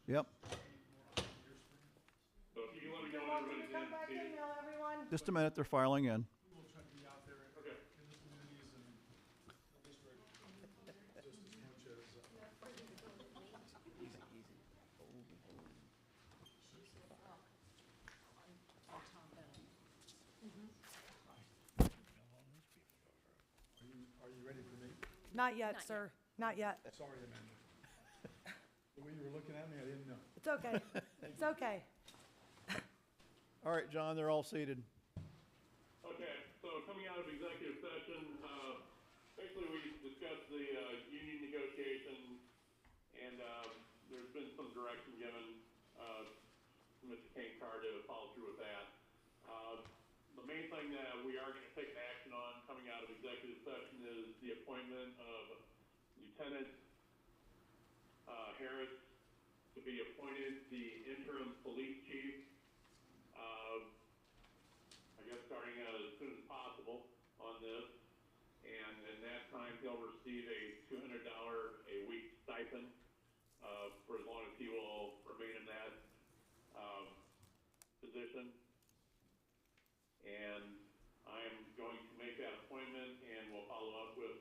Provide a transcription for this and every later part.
Yep. So if you can let me know You're when welcome to everybody's come in, back Steve. in now, everyone. Just a minute, they're filing in. We will try to be out there Okay. in the communities and at least we're just as much as, are you ready for me? Not yet, sir. Not yet. Sorry, Amanda. The way you were looking at me, I didn't know. It's okay. It's okay. All right, John, they're all seated. Okay, so coming out of executive session, basically we discussed the union negotiations, and there's been some direction given to Mr. Kane Carr to follow through with that. The main thing that we are going to take an action on coming out of executive session is the appointment of Lieutenant Harris to be appointed the interim police chief. I guess starting out as soon as possible on this, and in that time he'll receive a $200 a week stipend for as long as he will remain in that position. And I'm going to make that appointment, and we'll follow up with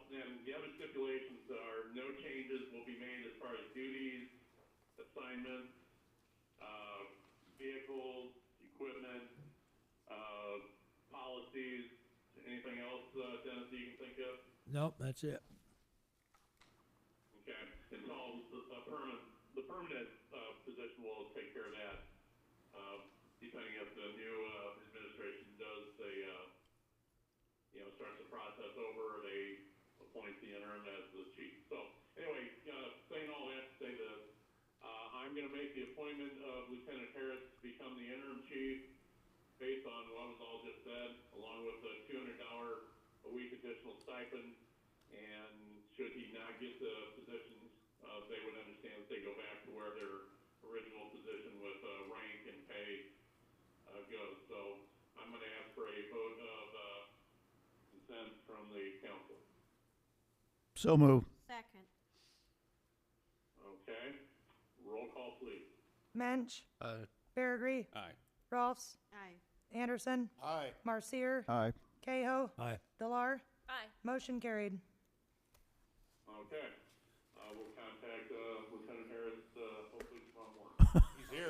and the other stipulations are no changes will be made as far as duties, assignments, vehicles, equipment, policies, anything else, Dennis, that you can think of? Nope, that's it. Okay, and so the permanent position will take care of that, depending if the new administration does starts the process over, they appoint the interim as the chief. So anyway, saying all that to say this, I'm going to make the appointment of Lieutenant Harris to become the interim chief based on what was all just said, along with the $200 a week additional stipend. And should he not get the position, they would understand that they go back to where their original position with rank and pay goes. So I'm going to ask for a vote of consent from the council. So move. Second. Okay, roll call please. Mensch. Aye. Baragry. Aye. Rolfs. Aye. Anderson. Aye. Marcier. Aye. Cahoe. Aye. Delar. Aye. Motion carried. Okay, we'll contact Lieutenant Harris hopefully tomorrow morning. He's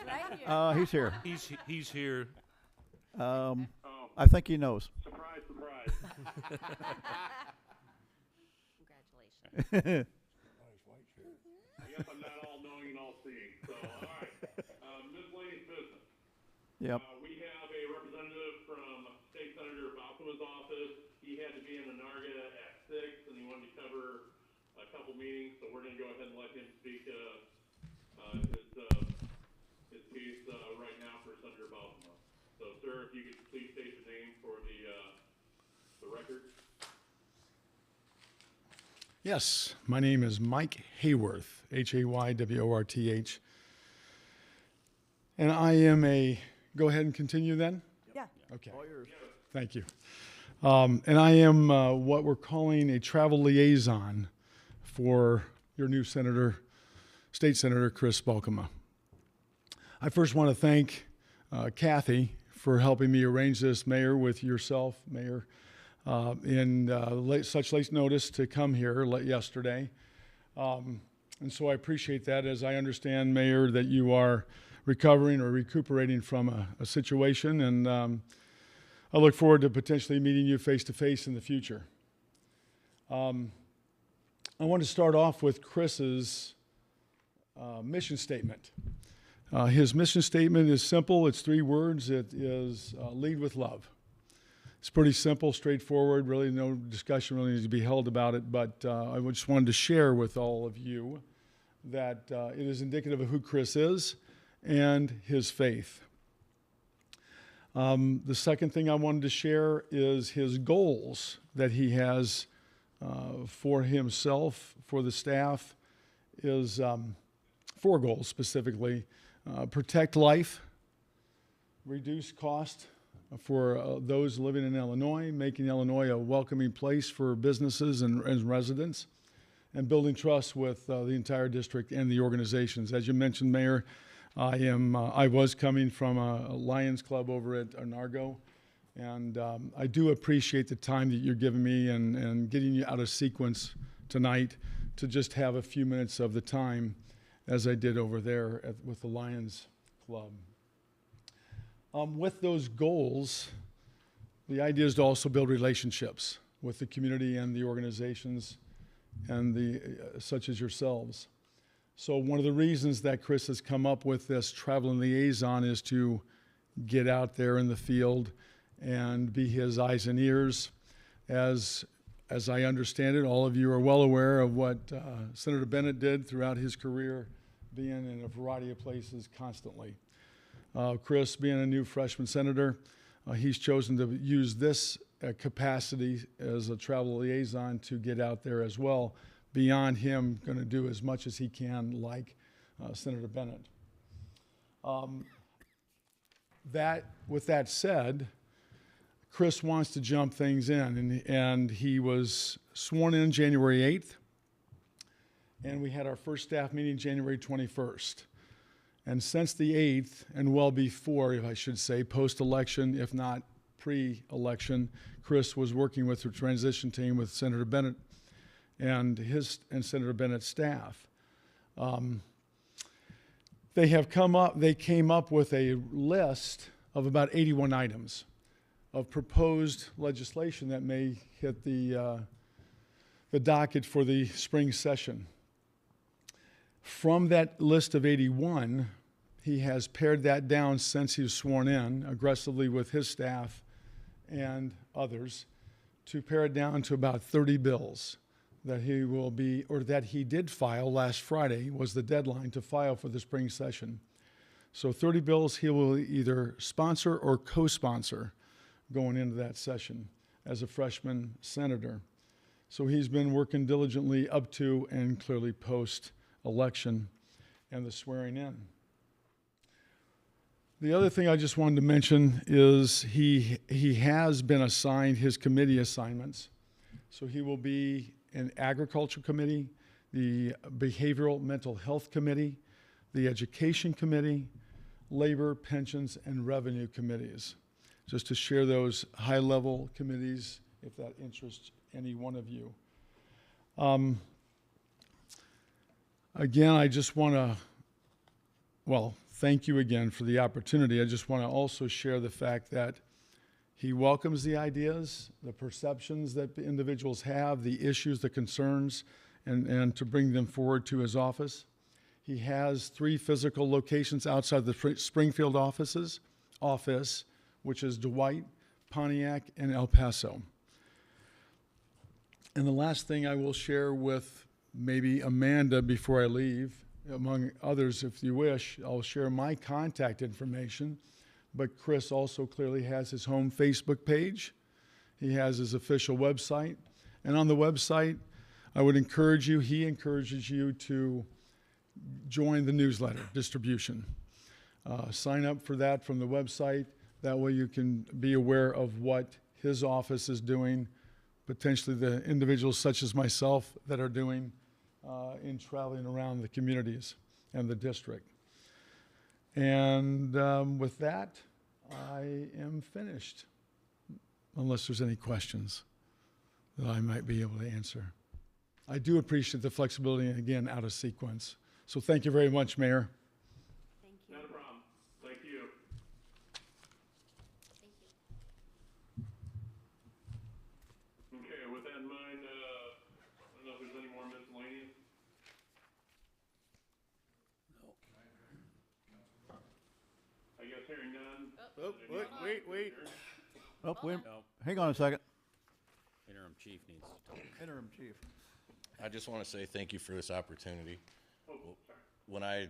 right here. He's here. He's here. Oh, I think he knows. surprise, surprise. Congratulations. I guess I'm not all knowing and all seeing. So, all right. Miscellaneous business. Yep. We have a representative from State Senator Balkema's office. He had to be in Anarga at 6, and he wanted to cover a couple meetings, so we're going to go ahead and let him speak his piece right now for Senator Balkema. So, sir, if you could please state your name for the record. Yes, my name is Mike Hayworth, Hayworth. And I am go ahead and continue then? Yeah. Okay. All yours. Thank you. And I am what we're calling a travel liaison for your new State Senator Chris Balkema. I first want to thank Kathy for helping me arrange this, Mayor, with yourself, Mayor, in such late notice to come here yesterday. And so I appreciate that, as I understand, Mayor, that you are recovering or recuperating from a situation, and I look forward to potentially meeting you face-to-face in the future. I want to start off with Chris's mission statement. His mission statement is simple. It's 3 words. It is lead with love. It's pretty simple, straightforward, really no discussion really needs to be held about it, but I just wanted to share with all of you that it is indicative of who Chris is and his faith. The second thing I wanted to share is his goals that he has for himself, for the staff, is 4 goals specifically. Protect life, reduce cost for those living in Illinois, making Illinois a welcoming place for businesses and residents, and building trust with the entire district and the organizations. As you mentioned, Mayor, I was coming from a Lions Club over at Nargo, and I do appreciate the time that you're giving me and getting you out of sequence tonight to just have a few minutes of the time as I did over there with the Lions Club. With those goals, the idea is to also build relationships with the community and the organizations and such as yourselves. So one of the reasons that Chris has come up with this traveling liaison is to get out there in the field and be his eyes and ears. As I understand it, all of you are well aware of what Senator Bennett did throughout his career, being in a variety of places constantly. Chris, being a new freshman senator, he's chosen to use this capacity as a travel liaison to get out there as well, beyond him going to do as much as he can like Senator Bennett. With that said, Chris wants to jump things in, and he was sworn in January 8th, and we had our first staff meeting January 21st. And since the 8th, and well before, if I should say, post-election, if not pre-election, Chris was working with the transition team with Senator Bennett and Senator Bennett's staff. They came up with a list of about 81 items of proposed legislation that may hit the docket for the spring session. From that list of 81, he has pared that down since he was sworn in aggressively with his staff and others to pare it down to about 30 bills that he did file last Friday was the deadline to file for the spring session. So 30 bills he will either sponsor or co-sponsor going into that session as a freshman senator. So he's been working diligently up to and clearly post-election and the swearing in. The other thing I just wanted to mention is he has been assigned his committee assignments. So he will be in Agriculture Committee, the Behavioral Mental Health Committee, the Education Committee, Labor, Pensions, and Revenue Committees. Just to share those high-level committees, if that interests any one of you. Again, I just want to, thank you again for the opportunity. I just want to also share the fact that he welcomes the ideas, the perceptions that the individuals have, the issues, the concerns, and to bring them forward to his office. He has 3 physical locations outside the Springfield office, which is Dwight, Pontiac, and El Paso. And the last thing I will share with maybe Amanda before I leave, among others, if you wish, I'll share my contact information. But Chris also clearly has his home Facebook page. He has his official website. And on the website, he encourages you to join the newsletter distribution. Sign up for that from the website. That way you can be aware of what his office is doing, potentially the individuals such as myself that are doing in traveling around the communities and the district. And with that, I am finished, unless there's any questions that I might be able to answer. I do appreciate the flexibility, and again, out of sequence. So thank you very much, Mayor. Thank you. Not a problem. Thank you. Thank you. Okay, with that in mind, I don't know if there's any more miscellaneous. I guess hearing none. Oh, wait. Oh, wait. No. Hang on a second. Interim chief needs to talk. Interim chief. I just want to say thank you for this opportunity. Oh, sorry. When I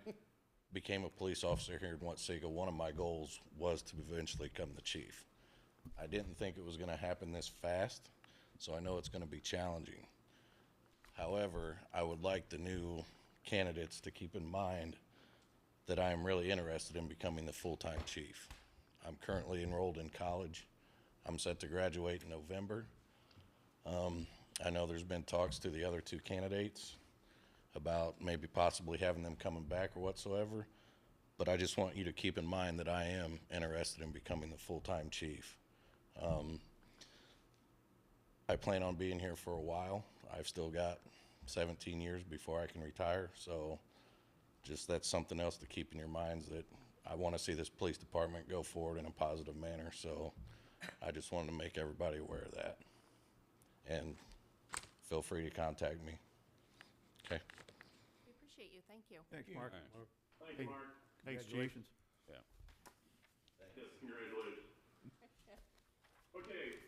became a police officer here in Watsego, one of my goals was to eventually become the chief. I didn't think it was going to happen this fast, so I know it's going to be challenging. However, I would like the new candidates to keep in mind that I am really interested in becoming the full-time chief. I'm currently enrolled in college. I'm set to graduate in November. I know there's been talks to the other two candidates about maybe possibly having them coming back or whatsoever. But I just want you to keep in mind that I am interested in becoming the full-time chief. I plan on being here for a while. I've still got 17 years before I can retire, so just that's something else to keep in your minds, that I want to see this police department go forward in a positive manner, so I just wanted to make everybody aware of that. And feel free to contact me. Okay? We appreciate you. Thank you. Thanks, Mark. Thank you, Mark. Thanks, Chief. Yes, congratulations. Okay,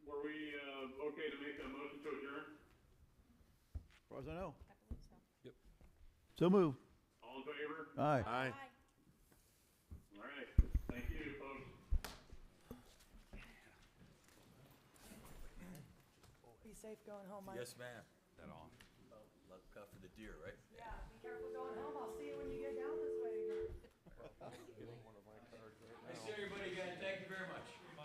were we, okay to make a motion to adjourn? As far as I know. I believe so. Yep. So moved. All in favor? Aye. All right, thank you, folks. Be safe going home, Mike. Yes, ma'am. That on. Look out for the deer, right? Yeah, be careful going home. I'll see you